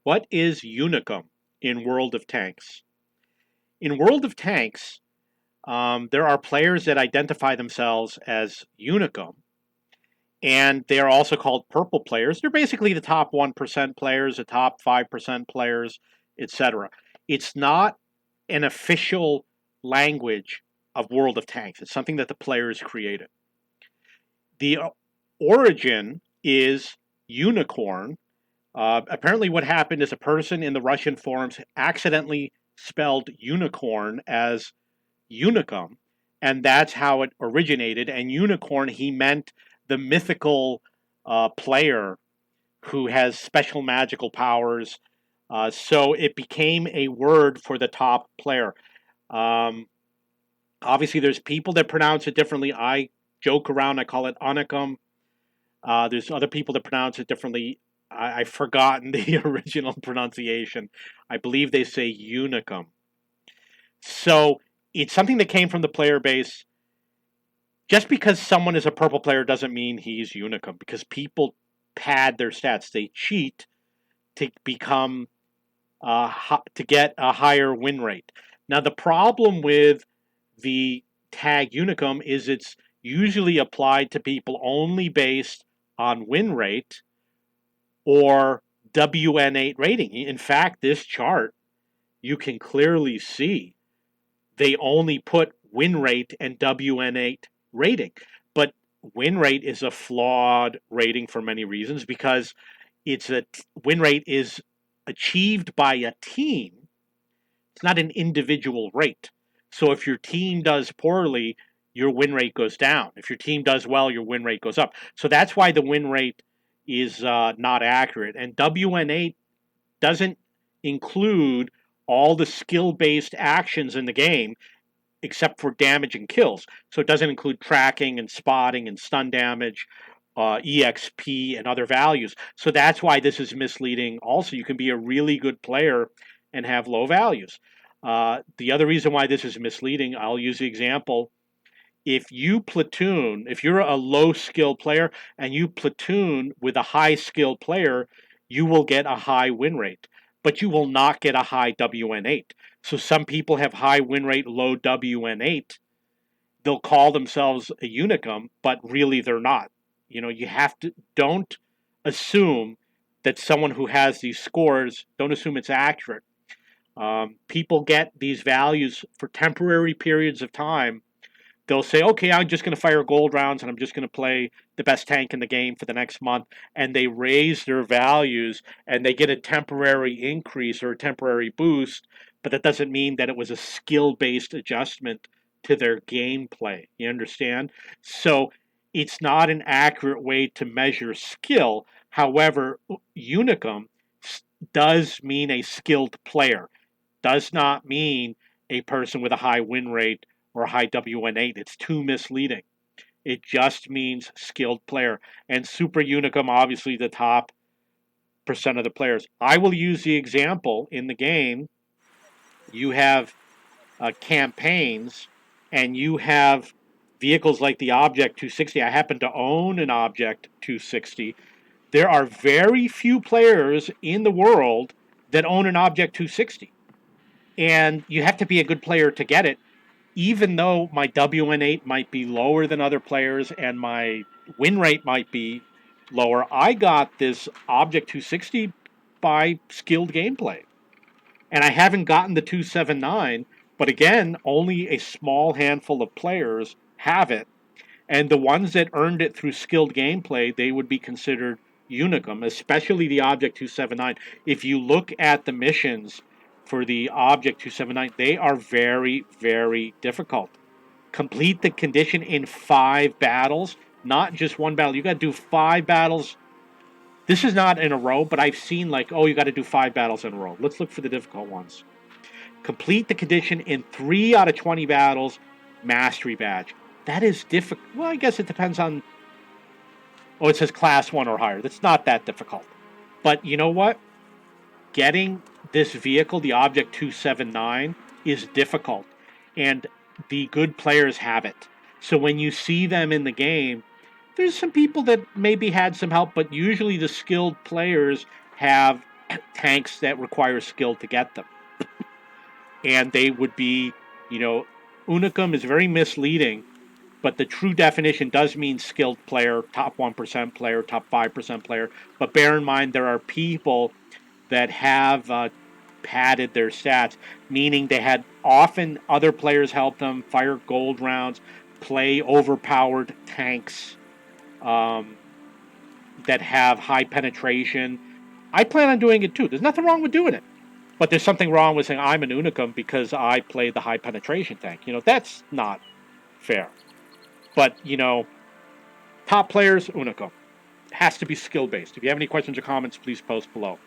What is Unicum in World of Tanks? In World of Tanks, there are players that identify themselves as Unicum, and they are also called purple players. They're basically the top 1% players, the top 5% players, etc. It's not an official language of World of Tanks. It's something that the players created. The origin is unicorn. Apparently, what happened is a person in the Russian forums accidentally spelled unicorn as Unicum, and that's how it originated. And unicorn, he meant the mythical player who has special magical powers. So it became a word for the top player. Um, Obviously, there's people that pronounce it differently. I joke around, I call it Unicum. There's other people that pronounce it differently. I've forgotten the original pronunciation. I believe they say Unicum. So it's something that came from the player base. Just because someone is a purple player doesn't mean he's Unicum, because people pad their stats. They cheat to become to get a higher win rate. Now the problem with the tag Unicum is it's usually applied to people only based on win rate or WN8 rating. In fact, this chart, you can clearly see they only put win rate and WN8 rating. But win rate is a flawed rating for many reasons, because win rate is achieved by a team. It's not an individual rate. So if your team does poorly, your win rate goes down. If your team does well, your win rate goes up. So that's why the win rate is not accurate. And WN8 doesn't include all the skill-based actions in the game except for damage and kills. So it doesn't include tracking and spotting and stun damage, EXP, and other values. So that's why this is misleading. Also, you can be a really good player and have low values. The other reason why this is misleading, I'll use the example. If you're a low skill player and you platoon with a high skill player, you will get a high win rate, but you will not get a high WN8. So some people have high win rate, low WN8. They'll call themselves a Unicum, but really they're not. You have to, don't assume that someone who has these scores, don't assume it's accurate. People get these values for temporary periods of time. They'll say, okay, I'm just going to fire gold rounds and I'm just going to play the best tank in the game for the next month. And they raise their values and they get a temporary increase or a temporary boost. But that doesn't mean that it was a skill-based adjustment to their gameplay. You understand? So it's not an accurate way to measure skill. However, Unicum does mean a skilled player. Does not mean a person with a high win rate or a high WN8. It's too misleading. It just means skilled player. And Super Unicum, obviously the top percent of the players. I will use the example in the game. You have campaigns and you have vehicles like the Object 260. I happen to own an Object 260. There are very few players in the world that own an Object 260. And you have to be a good player to get it. Even though my WN8 might be lower than other players and my win rate might be lower, I got this Object 260 by skilled gameplay. And I haven't gotten the 279, but again, only a small handful of players have it. And the ones that earned it through skilled gameplay, they would be considered Unicum, especially the Object 279. If you look at the missions for the Object 279, they are very, very difficult. Complete the condition in 5 battles, not just one battle. You got to do 5 battles. This is not in a row, but I've seen like, oh, you got to do 5 battles in a row. Let's look for the difficult ones. Complete the condition in 3 out of 20 battles, mastery badge. That is difficult. Well, I guess it depends on... Oh, it says class 1 or higher. That's not that difficult. But you know what? Getting this vehicle, the Object 279, is difficult. And the good players have it. So when you see them in the game, there's some people that maybe had some help, but usually the skilled players have tanks that require skill to get them. And they would be, Unicum is very misleading, but the true definition does mean skilled player, top 1% player, top 5% player. But bear in mind, there are people that have padded their stats, meaning they had often other players help them fire gold rounds, play overpowered tanks um, that have high penetration. I plan on doing it too. There's nothing wrong with doing it. But there's something wrong with saying I'm an Unicum because I play the high penetration tank. That's not fair. But, top players, Unicum. It has to be skill based. If you have any questions or comments, please post below.